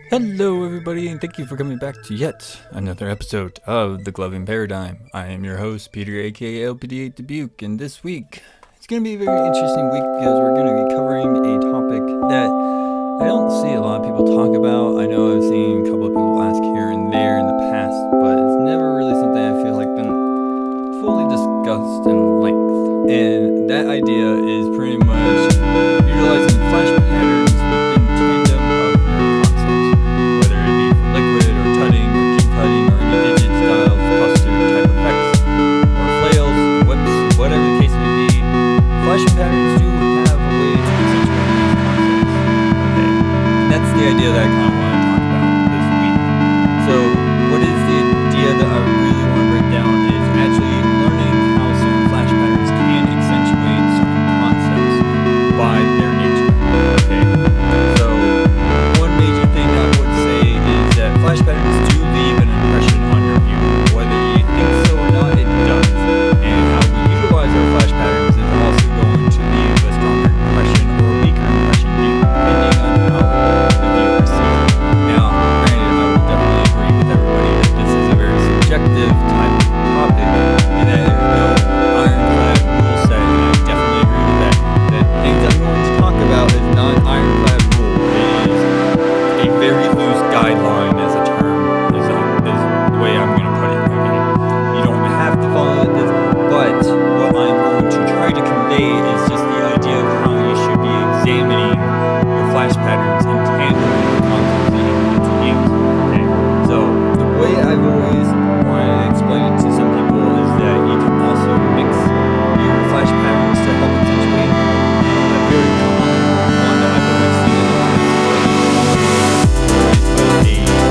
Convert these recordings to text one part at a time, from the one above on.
Hello, everybody, and thank you for coming back to yet another episode of The Gloving Paradigm. I am your host, Peter, aka LPD8 Dubuque, and this week it's going to be a very interesting week because we're going to be covering a topic that I don't see a lot of people talk about. I know I've seen a couple of people ask here and there in the past, but it's never really something I feel like been fully discussed in length. And that idea is pretty much utilizing flash patterns within tandem of your concepts, whether it be for liquid or tutting or king tutting or any digit styles, cluster type effects, or flails, whips, whatever the case may be. Flash patterns do have a way to accentuate these concepts. Okay, and that's the idea that I kind of want to talk about this week. So, what is the idea that I really want to break down is actually learning how certain flash patterns can accentuate certain concepts by their nature. Okay, so one major thing I would say is that flash patterns do leave an impression on your view. Whether you think so or not, it does. And how we utilize our flash patterns is also going to leave a stronger impression or a weaker impression depending on how the viewer sees it. Now, granted, I would definitely agree with everybody that this is a very subjective type of topic and that there's no ironclad rule set, and I definitely agree with that. The things I'm going to talk about is not an ironclad rule. It is a very loose guideline as a term, is the way I'm going to put it. Okay, you don't have to follow this, but what I'm going to try to convey is just the idea of how you should be examining your flash patterns in tandem with the concepts that you're going to use. Okay, so the way I've always wanted to explain it to some people is that you can also mix your flash patterns to help accentuate a very common one that I've always seen in the past, where you always put a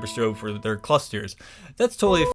hyperstrobe for their clusters. That's totally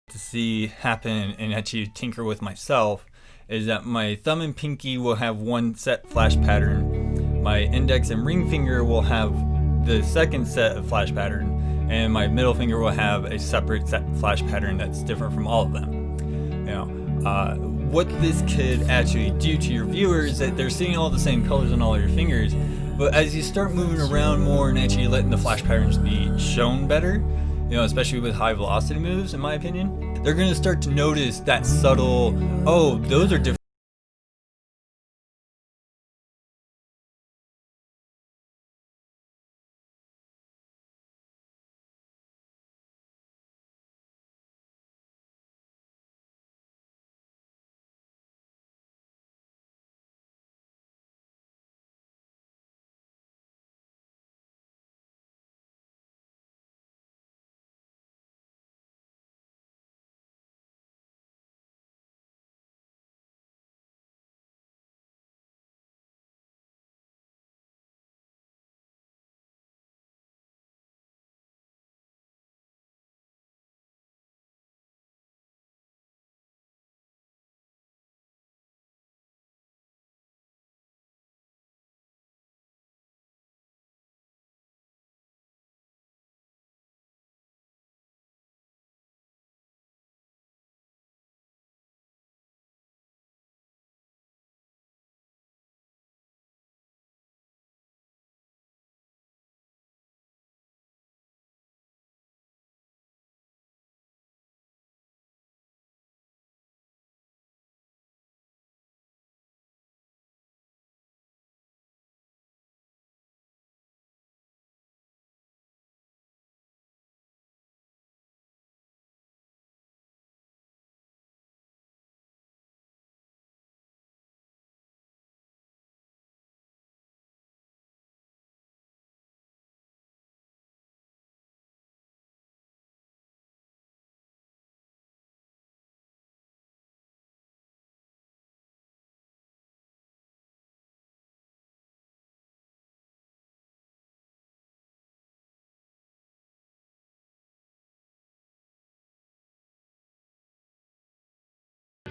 to see happen and actually tinker with myself is that my thumb and pinky will have one set flash pattern, my index and ring finger will have the second set of flash pattern, and my middle finger will have a separate set flash pattern that's different from all of them. What this could actually do to your viewers is that they're seeing all the same colors on all of your fingers, but as you start moving around more and actually letting the flash patterns be shown better, especially with high velocity moves, in my opinion, they're going to start to notice that subtle, oh, those are different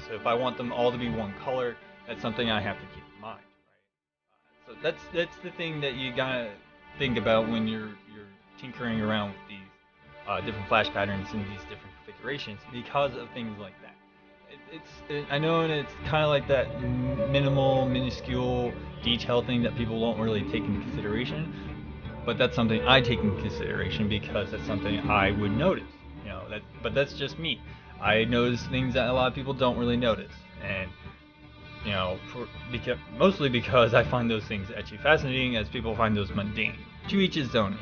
So if I want them all to be one color, that's something I have to keep in mind, right? So that's the thing that you gotta think about when you're tinkering around with these different flash patterns and these different configurations because of things like that. I know it's kind of like that minimal, minuscule detail thing that people won't really take into consideration, but that's something I take into consideration because that's something I would notice. But that's just me. I notice things that a lot of people don't really notice, and mostly because I find those things actually fascinating, as people find those mundane. To each his own.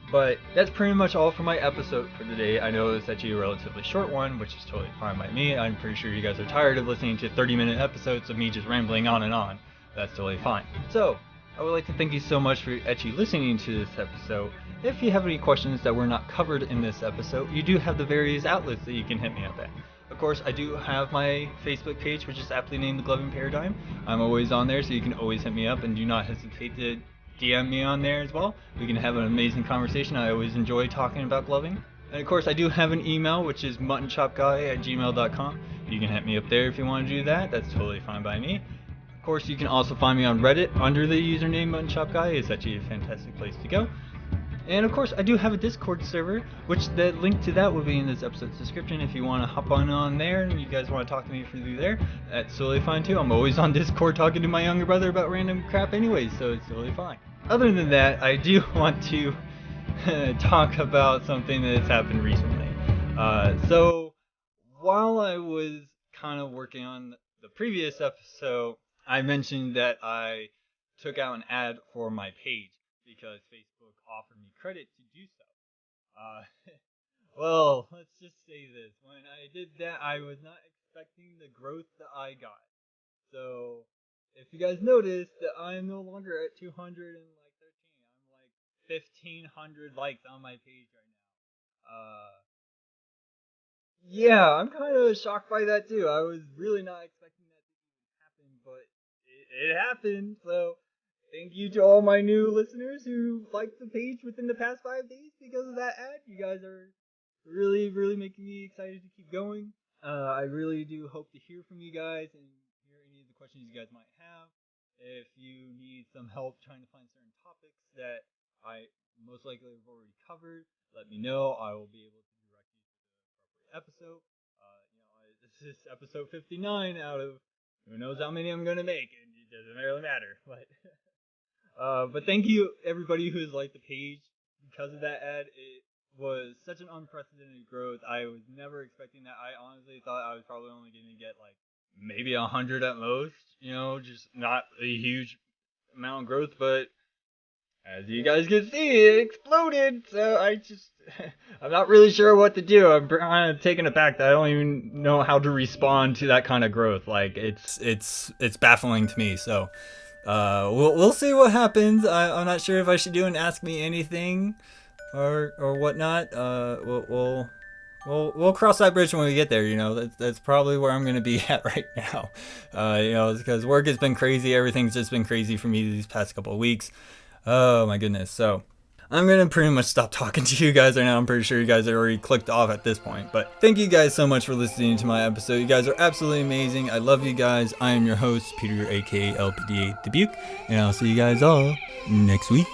But that's pretty much all for my episode for today. I know it's actually a relatively short one, which is totally fine by me. I'm pretty sure you guys are tired of listening to 30-minute episodes of me just rambling on and on. That's totally fine. So, I would like to thank you so much for actually listening to this episode. If you have any questions that were not covered in this episode, you do have the various outlets that you can hit me up at. Of course, I do have my Facebook page, which is aptly named The Gloving Paradigm. I'm always on there, so you can always hit me up, and do not hesitate to DM me on there as well. We can have an amazing conversation. I always enjoy talking about gloving. And of course, I do have an email, which is muttonchopguy@gmail.com. You can hit me up there if you want to do that. That's totally fine by me. Of course, you can also find me on Reddit under the username muttonchopguy. It's actually a fantastic place to go. And of course, I do have a Discord server, which the link to that will be in this episode's description. If you want to hop on there and you guys want to talk to me through there, that's totally fine too. I'm always on Discord talking to my younger brother about random crap anyways, so it's totally fine. Other than that, I do want to talk about something that has happened recently. So, while I was kind of working on the previous episode, I mentioned that I took out an ad for my page because Facebook offered me credit to do so. Well, let's just say this. When I did that, I was not expecting the growth that I got. So, if you guys notice that I'm no longer at 213, I'm like 1,500 likes on my page right now. Yeah, I'm kind of shocked by that too. I was really not expecting that to happen, but it happened. So, thank you to all my new listeners who liked the page within the past 5 days because of that ad. You guys are really, really making me excited to keep going. I really do hope to hear from you guys and hear any of the questions you guys might have. If you need some help trying to find certain topics that I most likely have already covered, let me know. I will be able to direct you to the appropriate episode. This is episode 59 out of who knows how many I'm going to make, and it doesn't really matter. But thank you everybody who's liked the page. Because of that ad, it was such an unprecedented growth. I was never expecting that. I honestly thought I was probably only going to get like maybe 100 at most, just not a huge amount of growth, but as you guys can see, it exploded. So I'm not really sure what to do. I'm kind of taken aback that I don't even know how to respond to that kind of growth. Like it's baffling to me. So we'll see what happens. I'm not sure if I should do an Ask Me Anything or whatnot. We'll cross that bridge when we get there. That's probably where I'm gonna be at right now. Because work has been crazy. Everything's just been crazy for me these past couple of weeks. Oh my goodness. So I'm going to pretty much stop talking to you guys right now. I'm pretty sure you guys are already clicked off at this point. But thank you guys so much for listening to my episode. You guys are absolutely amazing. I love you guys. I am your host, Peter, aka LPD8 Dubuque. And I'll see you guys all next week.